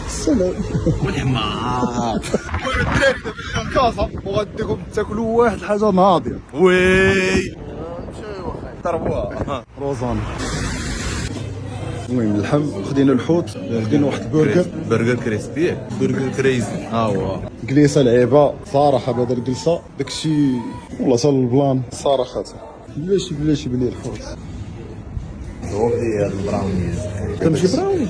السلام. والحمار. الدراري دابا الكاسه وغاديكم تاكلوا واحد الحاجه ناضيه. وي ضربوها روزان. المهم اللحم خدينا الحوت خدينا واحد البرجر. برجر كريسبي برجر كريزي. هو جليسه لعيبه صراحه بعد الجلسه داكشي والله صار البلان صراحه بلاشي بلي الحوت هو ديال البراونيز. كنمشي براوني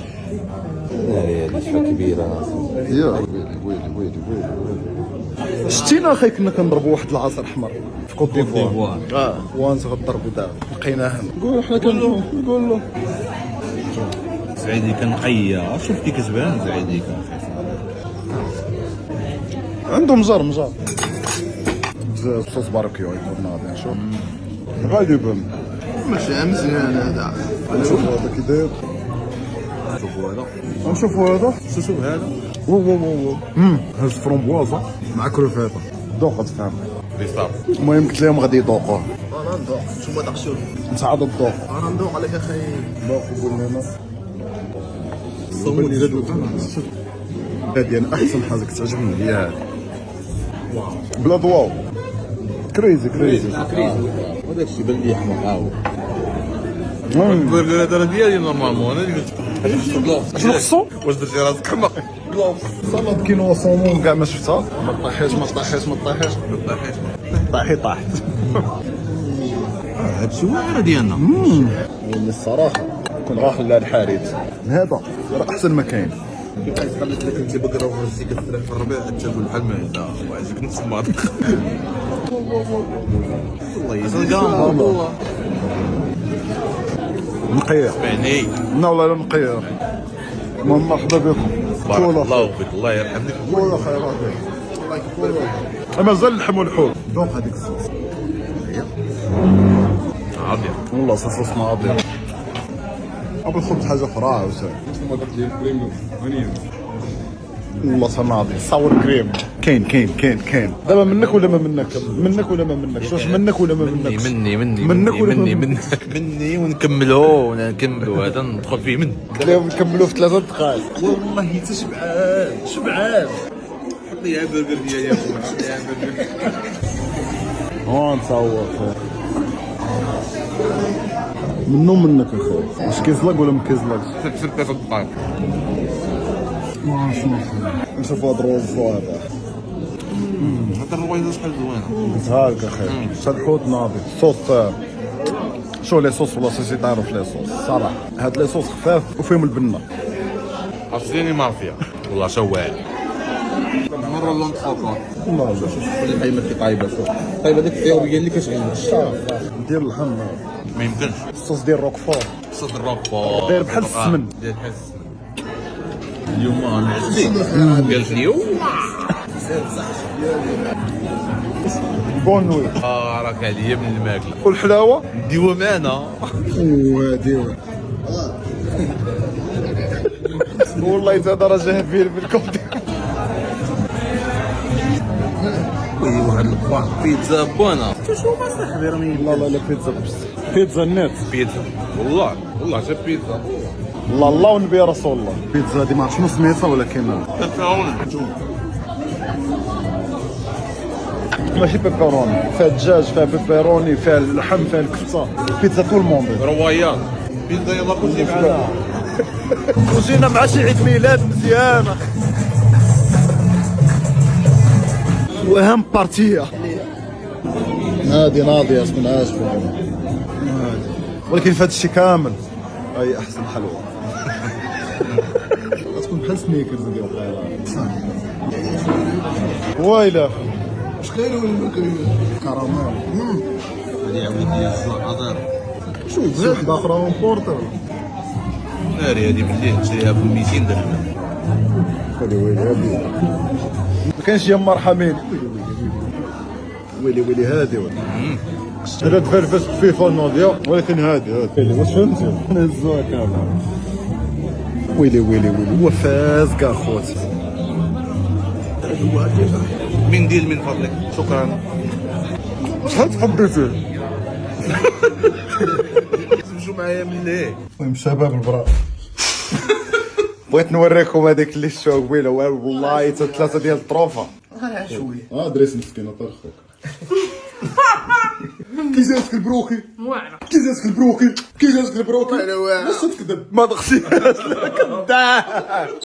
هذه شحال كبيره. يا ويلي شتينا اخي كنا كنضربوا واحد العصير احمر في كوت ديفوار. وانت غضربوا دابا لقيناه نقول حنا نقول له زعيدي كنقيه. شوف كي كتبان زعيدي عنده مجار بزاف صوص باربيكيو يكون ناضي. شوف غادي يبان ماشي مزيان هذا. نشوف هذا كي داير. شوفوا هذا نشوفوا هذا شوف هذا واو هز فرومبوازه مع كروفيطه دوق تفهم بصافي. المهم قلت لهم غادي يذوقوه. انا ندوق نتوما داكشي انت عاد الذوق انا ندوق عليك اخي. ذوق قول لنا الصوت هادي انا احسن حاجه كتعجبني هي هادي بلا ضواو. كريزي هذاك الشيء بان لي احمر. ها هو المهم البرجر هذا ديالي نورمالمون. انا اللي قلت شنو خصو واش درتي راسك حمق. سلطه كينوا صومون كاع ما شفتها. ما طاحيش طاحت هادشي واعر ديالنا. والله الصراحه كنت غاخلها الحارث هذا راه احسن ما كاين. كيف قلت لك انت بقره وفرسي كتسرح في الربيع تاكل بحال ما هذا وعجبك نفس الماضي. والله يزلقان والله نقيه سمعني. لا والله لا نقيه. المهم مرحبا بكم. بارك الله فيك. الله يرحمك. والله خير مازال اللحم والحوت. ذوق هذيك الصوص عافيه. والله صوص ناضي. ابغى ناخذ حاجه اخرى عاوتاني. والله صناضي صور كريم. كاين دابا منك ولا ما منك شوش منك ولا ما منك مني ونكملوا هذا ندخل فيه من اليوم نكملوا في 3 دقائق. والله حتى شبعان. حط لي برجر ديالي يا خويا. حط لي برجر. نصور منك اخويا. واش كيزلق ولا ما كيزلقش؟ في 3 دقائق. نشوفوا هاد الروز هذا. هذا الرويزه شحال زوينه. قلتها لك اخي شاد الحوت ناضي. صوص شو لي صوص والله سي تعرف لي صوص صراحه. هاد لي صوص خفاف وفيهم البنه. عرفتيني مافيا والله شواع. مره لون خطا والله كل الحيمه اللي طايبه. شوف طايبه ديك الثيوريه اللي كتعجبني ديال اللحم. ما يمكنش. الصوص ديال روكفور صدر روكفور داير بحال السمن. داير بحال السمن. اليوم انا قالت لي بون نوي. راك عليا من الماكله والحلاوه ديوها معنا. ديوه والله اذا درجه في الكوتي. واحد الباك بيتزا بوانا. لا بيتزا النت بيتزا والله حتى بيتزا. الله ونبي يا رسول الله. البيتزا هذه ما عرفت شنو سميتها ولكن ماشي بيبروني. فيها الدجاج فيها بيبروني فيها اللحم فيها الكفته. بيتزا طول الموندي روايات بيتزا. يلا كلشي معنا. وجينا مع شي عيد ميلاد مزيانه. واهم بارتيه هادي ناضيه شكون عاجبها. ولكن في هذا الشيء كامل اي احسن حلوه. غتكون بحال سنيكرز ديال الخيرات. ويلا واش كاين ولا ما كاين؟ كراميل. هذه عاودي الزعاطر. شوف واحده اخرى من بورتر. ناري هذه بالليل نشريها ب 200 درهم. ويلي ما كاينش يا مرحمين. ويلي هادي هذا تفرفس فيفا ناضيه ولكن هادي واش فهمتي؟ نهزوها كامل. ويلي هو فاز كاع خوتي. منديل من فضلك. شكرا. شحال تحبي فيه؟ تمشوا معايا من ليه. المهم شباب البراء بغيت نوريكم هذيك اللي شفتوها قبيله والله حتى 3 ديال الطروفه غير شويه. دريس مسكينه طير خوك كي جاتك البروكي واعره كي جاتك البروكي كي جاتك البروكي واعره. باش تكذب ما دخلتيهاش كذاب